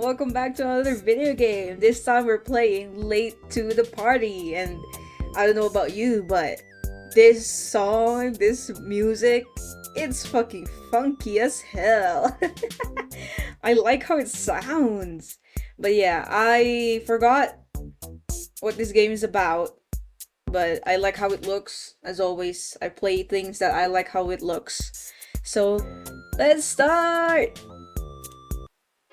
welcome back to another video game. This time we're playing Late to the Party, and I don't know about you, but this song, this music, it's fucking funky as hell. I like how it sounds. But yeah, I forgot what this game is about, but I like how it looks. As always, I play things that I like how it looks. So, let's start!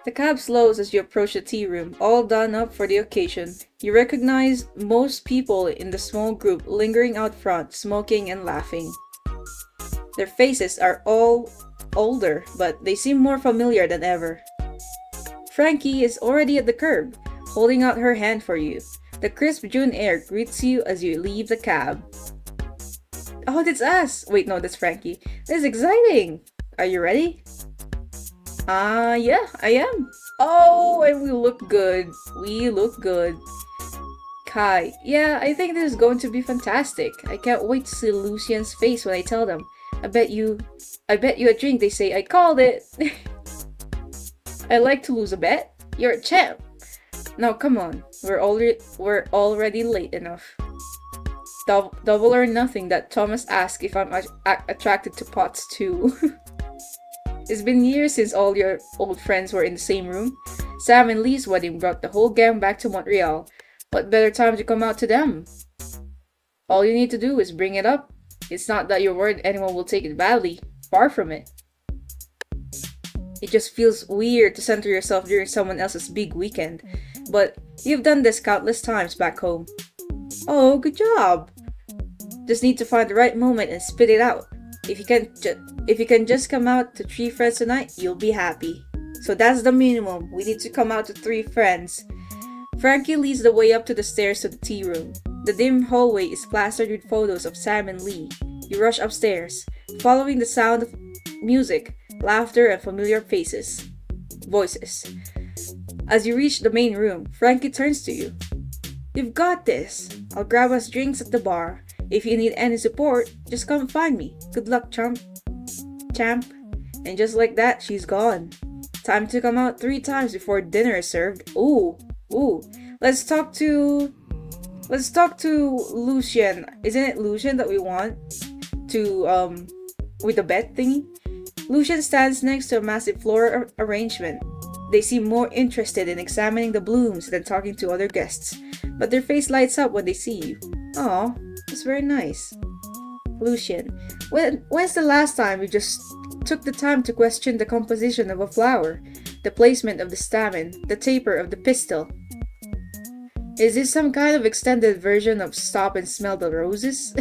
The cab slows as you approach the tea room, all done up for the occasion. You recognize most people in the small group lingering out front, smoking and laughing. Their faces are all older, but they seem more familiar than ever. Frankie is already at the curb, holding out her hand for you. The crisp June air greets you as you leave the cab. Oh, that's us! Wait, no, that's Frankie. This is exciting! Are you ready? Yeah, I am. Oh, and we look good. We look good. Kai, yeah, I think this is going to be fantastic. I can't wait to see Lucian's face when I tell them. I bet you a drink, they say. I called it. I like to lose a bet. You're a champ. Now, come on. We're already late enough. Double or nothing that Thomas asked if I'm attracted to pots too. It's been years since all your old friends were in the same room. Sam and Lee's wedding brought the whole gang back to Montreal. What better time to come out to them? All you need to do is bring it up. It's not that you're worried anyone will take it badly. Far from it. It just feels weird to center yourself during someone else's big weekend. But you've done this countless times back home. Oh, good job! Just need to find the right moment and spit it out. If you can just come out to 3 friends tonight, you'll be happy. So that's the minimum. We need to come out to 3 friends. Frankie leads the way up to the stairs to the tea room. The dim hallway is plastered with photos of Sam and Lee. You rush upstairs, following the sound of music, laughter, and familiar voices. As you reach the main room, Frankie turns to you. You've got this. I'll grab us drinks at the bar. If you need any support, just come find me. Good luck, champ. And just like that, she's gone. Time to come out 3 times before dinner is served. Ooh. Let's talk to Lucian. Isn't it Lucian that we want to with the bet thingy? Lucian stands next to a massive floral arrangement. They seem more interested in examining the blooms than talking to other guests, but their face lights up when they see you. Aw, that's very nice. Lucian, when's the last time you just took the time to question the composition of a flower, the placement of the stamen, the taper of the pistil? Is this some kind of extended version of Stop and Smell the Roses?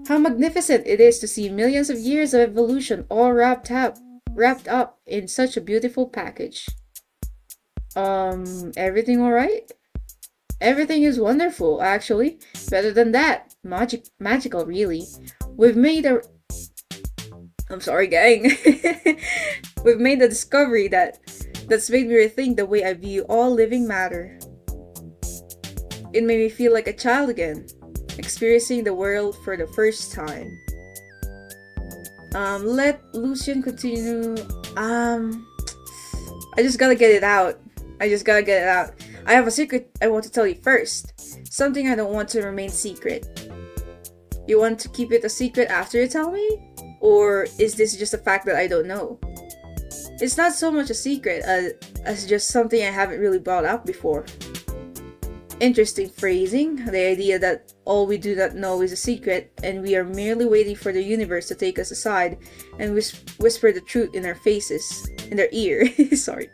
How magnificent it is to see millions of years of evolution all wrapped up in such a beautiful package. Everything alright? Everything is wonderful, actually. Better than that. Magical, really. I'm sorry, gang. We've made a discovery that's made me rethink the way I view all living matter. It made me feel like a child again, experiencing the world for the first time. Let Lucian continue. I just gotta get it out. I have a secret I want to tell you first. Something I don't want to remain secret. You want to keep it a secret after you tell me? Or is this just a fact that I don't know? It's not so much a secret as just something I haven't really brought up before. Interesting phrasing, the idea that all we do not know is a secret and we are merely waiting for the universe to take us aside and whisper the truth in their ear. Sorry.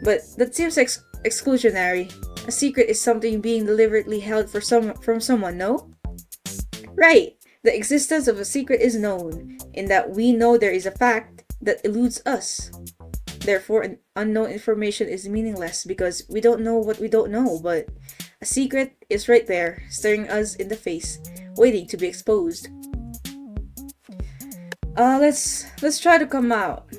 But that seems exclusionary. A secret is something being deliberately held from someone, no? Right. The existence of a secret is known, in that we know there is a fact that eludes us. Therefore, unknown information is meaningless because we don't know what we don't know, but a secret is right there, staring us in the face, waiting to be exposed. Let's try to come out.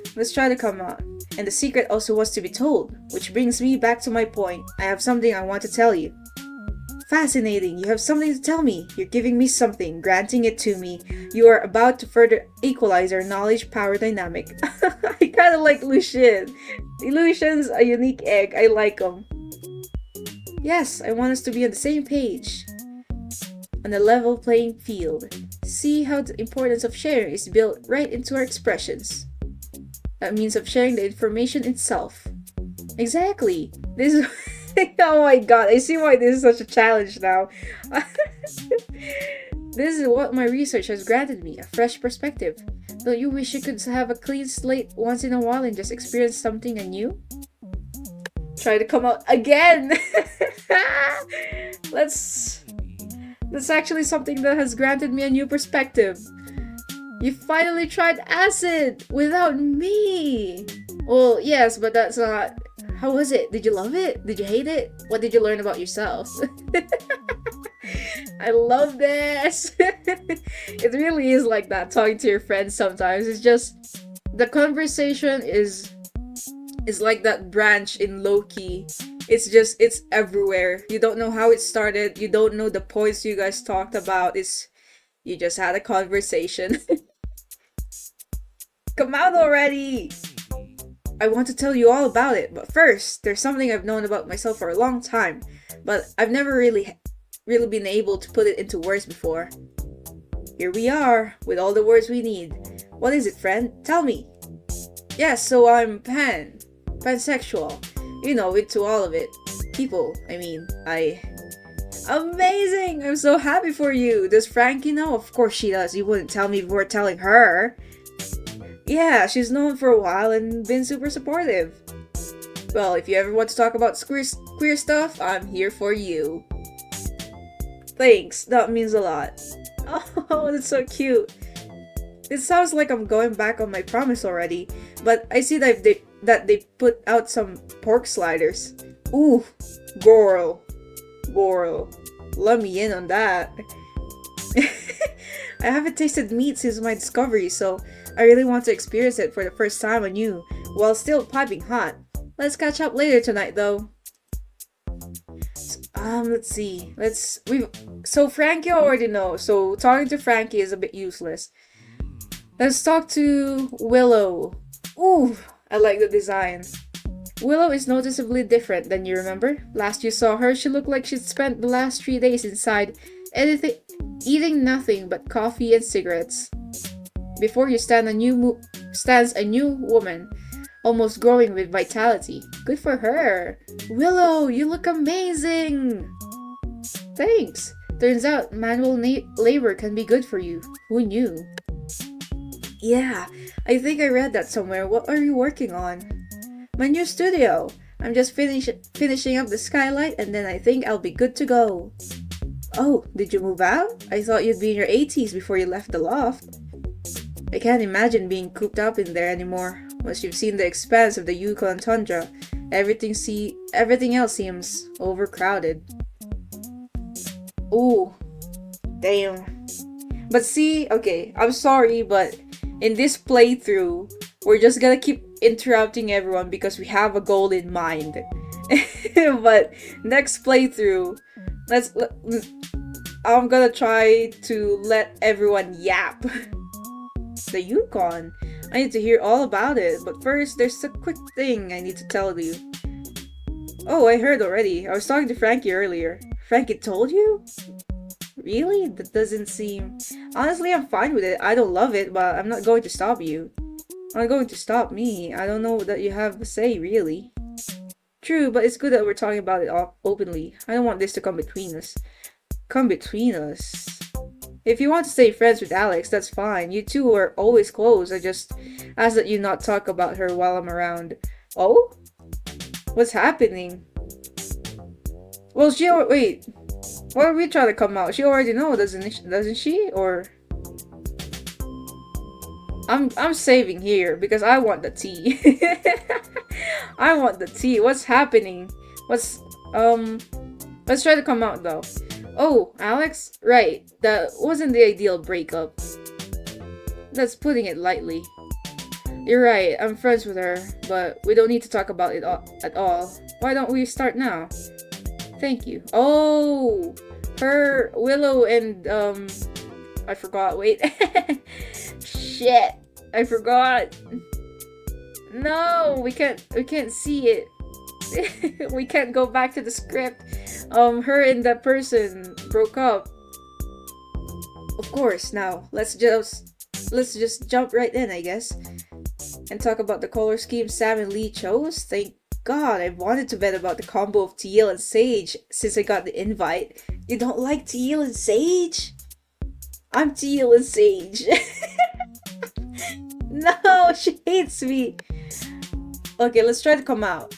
And the secret also was to be told, which brings me back to my point. I have something I want to tell you. Fascinating. You have something to tell me. You're giving me something, granting it to me. You are about to further equalize our knowledge power dynamic. I kind of like Lucian. Lucian's a unique egg. I like him. Yes, I want us to be on the same page. On a level playing field. See how the importance of sharing is built right into our expressions. That means of sharing the information itself. Exactly. This is... Oh my god, I see why this is such a challenge now. This is what my research has granted me, a fresh perspective. Don't you wish you could have a clean slate once in a while and just experience something anew? Try to come out again! That's actually something that has granted me a new perspective. You finally tried acid without me! Well, yes, but that's not... How was it? Did you love it? Did you hate it? What did you learn about yourself? I love this! It really is like that, talking to your friends sometimes. It's just... The conversation is like that branch in Loki. It's everywhere. You don't know how it started. You don't know the points you guys talked about. You just had a conversation. Come out already! I want to tell you all about it, but first, there's something I've known about myself for a long time, but I've never really been able to put it into words before. Here we are, with all the words we need. What is it, friend? Tell me! Yes, so I'm pansexual. You know, into all of it. People, Amazing! I'm so happy for you! Does Frankie know? Of course she does. You wouldn't tell me before telling her. Yeah, she's known for a while and been super supportive. Well, if you ever want to talk about queer stuff, I'm here for you. Thanks, that means a lot. Oh, that's so cute. It sounds like I'm going back on my promise already, but I see that they put out some pork sliders. Ooh, girl. Let me in on that. I haven't tasted meat since my discovery, so I really want to experience it for the first time on you, while still piping hot. Let's catch up later tonight, though. Let's see. So Frankie already knows, so talking to Frankie is a bit useless. Let's talk to Willow. Ooh, I like the design. Willow is noticeably different than you remember. Last you saw her, she looked like she'd spent the last 3 days inside eating nothing but coffee and cigarettes. Before you stands a new woman, almost glowing with vitality. Good for her! Willow, you look amazing! Thanks! Turns out manual labor can be good for you. Who knew? Yeah, I think I read that somewhere. What are you working on? My new studio. I'm just finishing up the skylight and then I think I'll be good to go. Oh, did you move out? I thought you'd be in your 80s before you left the loft. I can't imagine being cooped up in there anymore. Once you've seen the expanse of the Yukon tundra, everything else seems overcrowded. Ooh, damn. But see, okay, I'm sorry, but in this playthrough, we're just gonna keep interrupting everyone because we have a goal in mind. But next playthrough, I'm gonna try to let everyone yap. The Yukon. I need to hear all about it, but first, there's a quick thing I need to tell you. Oh, I heard already. I was talking to Frankie earlier. Frankie told you? Really? That doesn't seem... Honestly, I'm fine with it. I don't love it, but I'm not going to stop you. I'm not going to stop me. I don't know what you have to say, really. True, but it's good that we're talking about it openly. I don't want this to come between us. Come between us? If you want to stay friends with Alex, that's fine. You two are always close. I just ask that you not talk about her while I'm around. Oh? What's happening? Well, wait. Why are we trying to come out? She already knows, doesn't she? Or... I'm saving here because I want the tea. I want the tea. What's happening? Let's try to come out though. Oh, Alex? Right, that wasn't the ideal breakup. That's putting it lightly. You're right, I'm friends with her, but we don't need to talk about it at all. Why don't we start now? Thank you. Oh, her Willow and I forgot. Wait. Shit. I forgot. No, we can't see it. We can't go back to the script. Her and that person broke up. Of course, now let's just jump right in, I guess, and talk about the color scheme Sam and Lee chose. Thank God, I've wanted to bet about the combo of teal and sage since I got the invite. You don't like teal and sage? I'm teal and sage. No, she hates me. Okay, let's try to come out.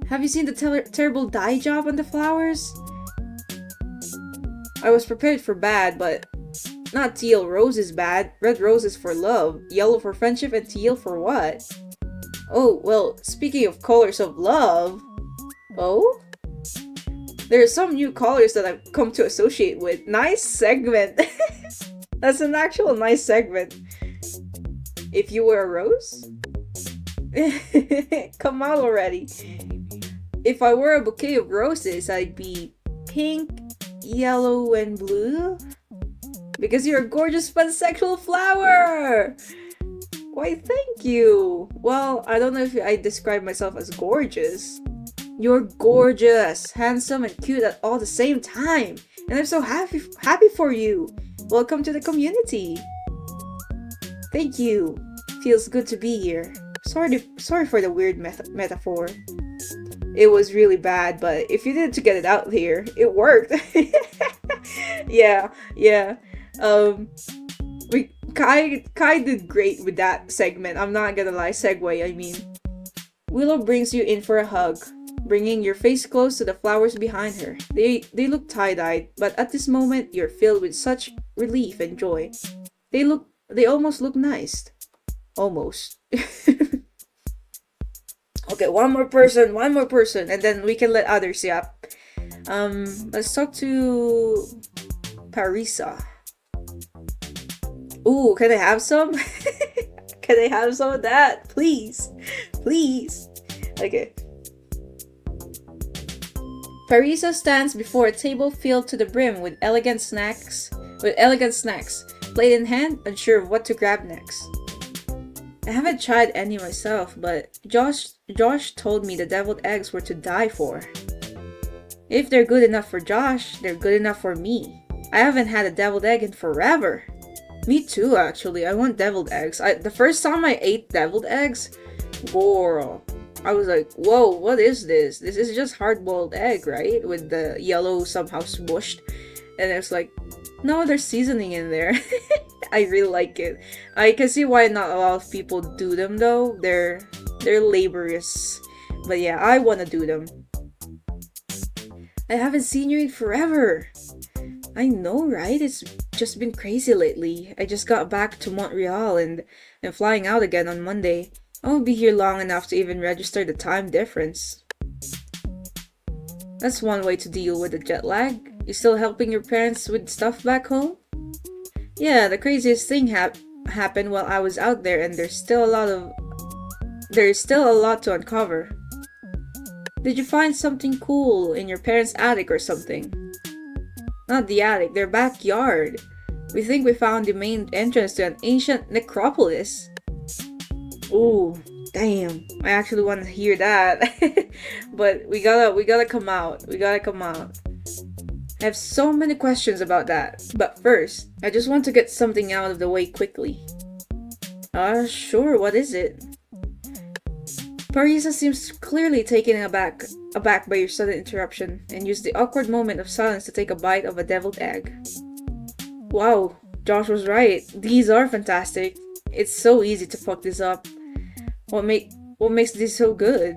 Have you seen the terrible dye job on the flowers? I was prepared for bad, but not teal rose is bad. Red rose is for love, yellow for friendship, and teal for what? Oh, well, speaking of colors of love... Oh? There are some new colors that I've come to associate with. Nice segment! That's an actual nice segment. If you were a rose? Come out already. If I were a bouquet of roses, I'd be pink, yellow, and blue. Because you're a gorgeous pansexual flower! Why, thank you! Well, I don't know if I describe myself as gorgeous. You're gorgeous, handsome, and cute at all the same time. And I'm so happy for you. Welcome to the community. Thank you. Feels good to be here. Sorry for the weird metaphor. It was really bad, but if you did to get it out here, it worked. Yeah. Kai did great with that segment. I'm not gonna lie, segue, I mean. Willow brings you in for a hug, bringing your face close to the flowers behind her. They look tie-dyed, but at this moment, you're filled with such relief and joy. They almost look nice. Almost. Okay, one more person, and then we can let others yap. Let's talk to Parisa. Ooh, can I have some? Can I have some of that? Please. Okay. Parisa stands before a table filled to the brim with elegant snacks, plate in hand, unsure of what to grab next. I haven't tried any myself, but Josh told me the deviled eggs were to die for. If they're good enough for Josh, they're good enough for me. I haven't had a deviled egg in forever. Me too, actually. I want deviled eggs. The first time I ate deviled eggs, girl, I was like, whoa, what is this? This is just hard-boiled egg, right? With the yellow somehow smooshed. And it's like, no, there's seasoning in there. I really like it. I can see why not a lot of people do them though. They're laborious. But yeah, I want to do them. I haven't seen you in forever. I know, right? It's just been crazy lately. I just got back to Montreal and I'm flying out again on Monday. I won't be here long enough to even register the time difference. That's one way to deal with the jet lag. You still helping your parents with stuff back home? Yeah, the craziest thing happened while I was out there, and there's still a lot to uncover. Did you find something cool in your parents' attic or something? Not the attic, their backyard. We think we found the main entrance to an ancient necropolis. Ooh, damn. I actually want to hear that. But we gotta come out. I have so many questions about that. But first, I just want to get something out of the way quickly. Sure, what is it? Parisa seems clearly taken aback by your sudden interruption and used the awkward moment of silence to take a bite of a deviled egg. Wow, Josh was right. These are fantastic. It's so easy to fuck this up. What makes this so good?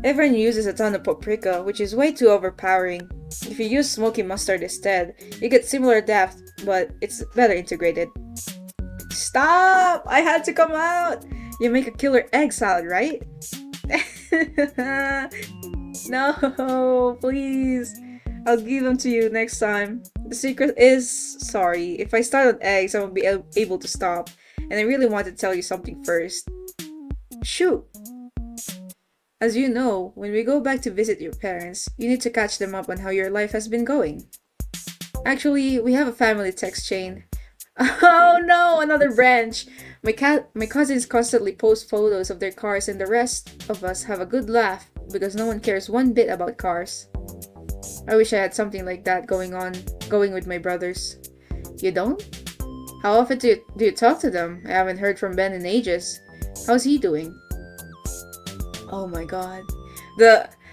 Everyone uses a ton of paprika, which is way too overpowering. If you use smoky mustard instead, you get similar depth, but it's better integrated. Stop! I had to come out! You make a killer egg salad, right? No, please. I'll give them to you next time. The secret is, sorry, if I start on eggs, I won't be able to stop. And I really want to tell you something first. Shoot! As you know, when we go back to visit your parents, you need to catch them up on how your life has been going. Actually, we have a family text chain. Oh no, another branch! My cousins constantly post photos of their cars and the rest of us have a good laugh because no one cares one bit about cars. I wish I had something like that going with my brothers. You don't? How often do you talk to them? I haven't heard from Ben in ages. How's he doing? Oh my god.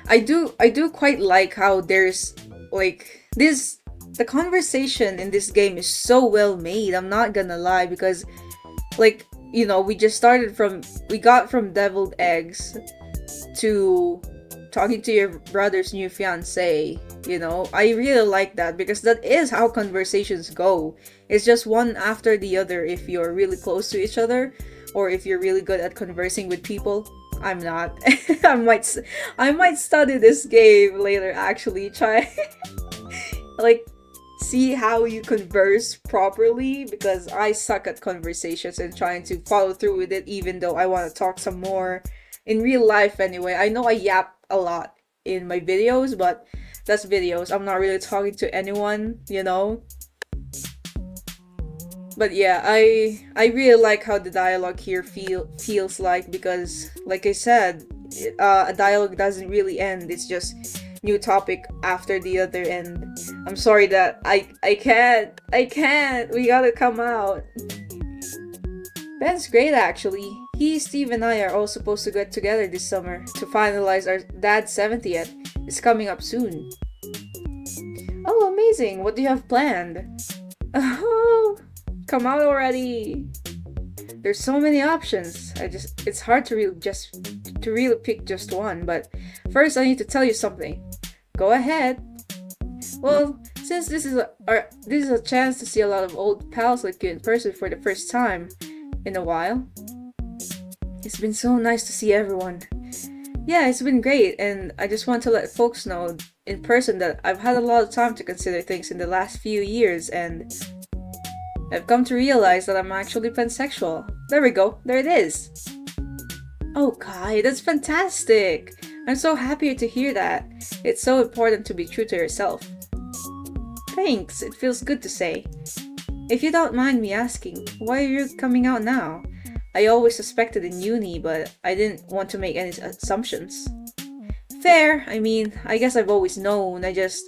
I do quite like how there's like this the conversation in this game is so well made. I'm not gonna lie because like we got from deviled eggs to talking to your brother's new fiance. I really like that because that is how conversations go. It's just one after the other if you're really close to each other or if you're really good at conversing with people. I'm not. I might study this game later actually. Try like see how you converse properly because I suck at conversations and trying to follow through with it even though I want to talk some more in real life anyway. I know I yap a lot in my videos, but that's videos. I'm not really talking to anyone. But yeah, I really like how the dialogue here feels like because like I said, a dialogue doesn't really end. It's just new topic after the other and I'm sorry that I can't. We gotta come out. Ben's great actually. He, Steve, and I are all supposed to get together this summer to finalize our dad's 70th. It's coming up soon. Oh, amazing! What do you have planned? Oh, come out already! There's so many options. It's hard to really pick just one. But first, I need to tell you something. Go ahead. Well, since this is a chance to see a lot of old pals like you in person for the first time in a while. It's been so nice to see everyone. Yeah, it's been great, and I just want to let folks know in person that I've had a lot of time to consider things in the last few years, and I've come to realize that I'm actually pansexual. There we go, there it is. Oh, Kai, that's fantastic! I'm so happy to hear that. It's so important to be true to yourself. Thanks, it feels good to say. If you don't mind me asking, why are you coming out now? I always suspected in uni, but I didn't want to make any assumptions. Fair, I mean, I guess I've always known, I just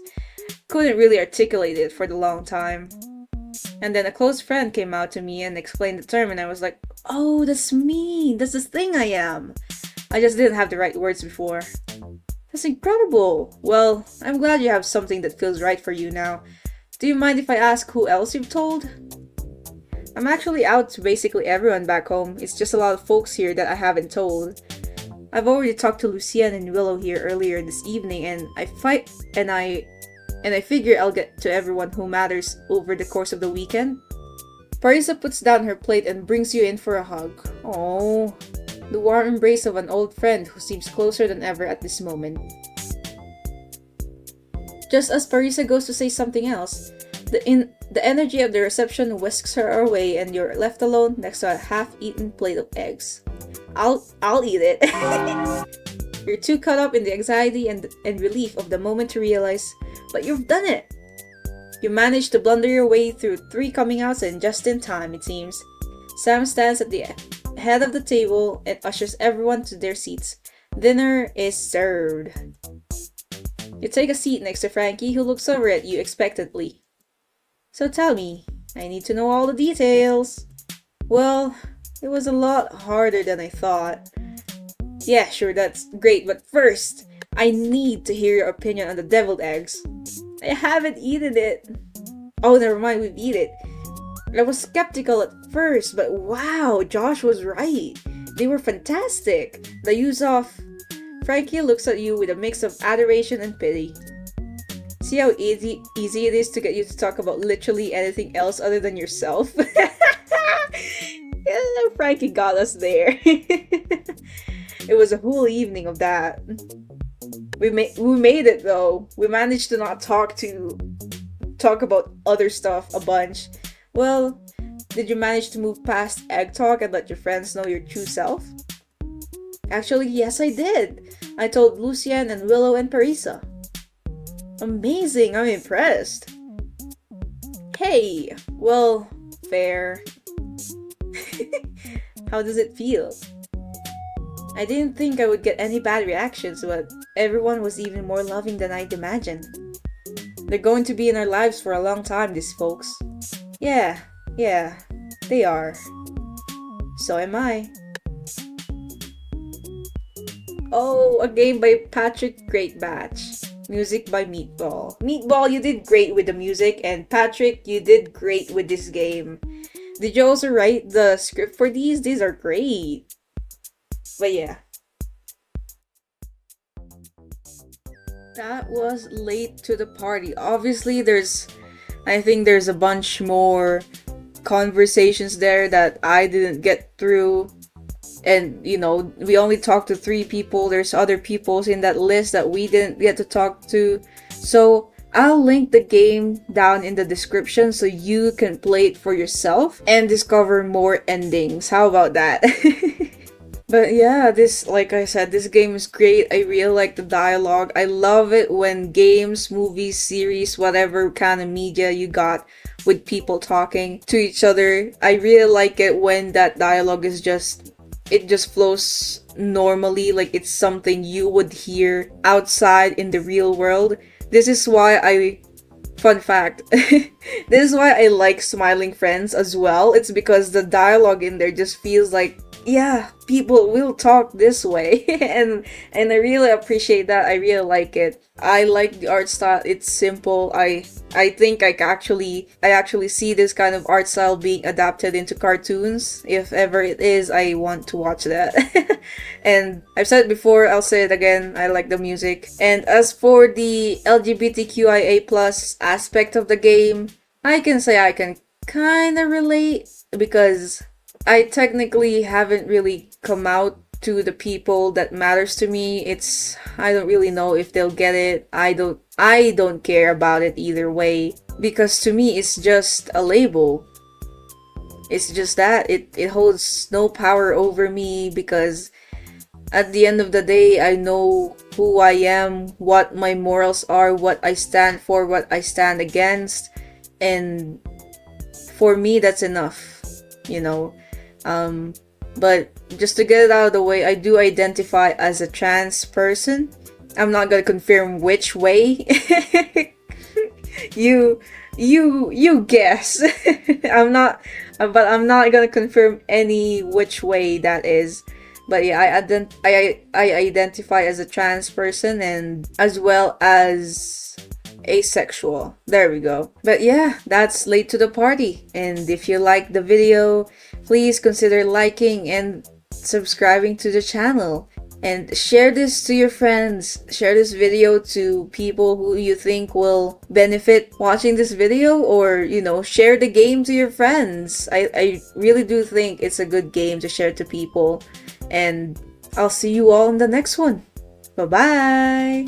couldn't really articulate it for the long time. And then a close friend came out to me and explained the term and I was like, oh, that's me, that's the thing I am. I just didn't have the right words before. That's incredible! Well, I'm glad you have something that feels right for you now. Do you mind if I ask who else you've told? I'm actually out to basically everyone back home. It's just a lot of folks here that I haven't told. I've already talked to Lucian and Willow here earlier this evening and I figure I'll get to everyone who matters over the course of the weekend. Parisa puts down her plate and brings you in for a hug. Oh, the warm embrace of an old friend who seems closer than ever at this moment. Just as Parisa goes to say something else, the energy of the reception whisks her away and you're left alone next to a half-eaten plate of eggs. I'll eat it. You're too caught up in the anxiety and relief of the moment to realize, but you've done it! You managed to blunder your way through 3 coming outs and just in time, it seems. Sam stands at the head of the table and ushers everyone to their seats. Dinner is served. You take a seat next to Frankie, who looks over at you expectantly. So tell me, I need to know all the details. Well, it was a lot harder than I thought. Yeah, sure, that's great, but first, I need to hear your opinion on the deviled eggs. I haven't eaten it. Oh, never mind, we've eaten it. I was skeptical at first, but wow, Josh was right. They were fantastic. The use of... Frankie looks at you with a mix of adoration and pity. See how easy it is to get you to talk about literally anything else other than yourself? Yeah, Frankie got us there. It was a whole evening of that. We made it though. We managed to not talk about other stuff a bunch. Well, did you manage to move past egg talk and let your friends know your true self? Actually, yes, I did. I told Lucian and Willow and Parisa. Amazing, I'm impressed. Hey, well, fair. How does it feel? I didn't think I would get any bad reactions, but everyone was even more loving than I'd imagined. They're going to be in our lives for a long time, these folks. Yeah, they are. So am I. Oh, a game by Patrick Greatbatch. Music by Meatball. Meatball, you did great with the music, and Patrick, you did great with this game. Did you also write the script for these? These are great. But yeah. That was late to the party. Obviously, I think there's a bunch more conversations there that I didn't get through. And, we only talked to 3 people. There's other peoples in that list that we didn't get to talk to. So, I'll link the game down in the description so you can play it for yourself and discover more endings. How about that? But yeah, like I said, this game is great. I really like the dialogue. I love it when games, movies, series, whatever kind of media you got with people talking to each other. I really like it when that dialogue is it just flows normally, like it's something you would hear outside in the real world. This is why fun fact, this is why I like Smiling Friends as well. It's because the dialogue in there just feels like, yeah, people will talk this way. and I really appreciate that. I really like it. I like the art style. It's simple. I think I actually see this kind of art style being adapted into cartoons. If ever it is, I want to watch that. And I've said it before, I'll say it again, I like the music. And as for the LGBTQIA+ aspect of the game, I can say I can kind of relate because I technically haven't really come out to the people that matters to me. I don't really know if they'll get it. I don't care about it either way, because to me it's just a label. It's just that it holds no power over me, because at the end of the day, I know who I am, what my morals are, what I stand for, what I stand against, and for me that's enough, But just to get it out of the way, I do identify as a trans person. I'm not gonna confirm which way. you guess. I'm not gonna confirm any which way that is. But yeah, I identify as a trans person, and as well as asexual. There we go. But yeah, that's late to the party. And if you like the video, please consider liking and subscribing to the channel. And share this to your friends. Share this video to people who you think will benefit watching this video, or, share the game to your friends. I really do think it's a good game to share to people. And I'll see you all in the next one. Bye-bye!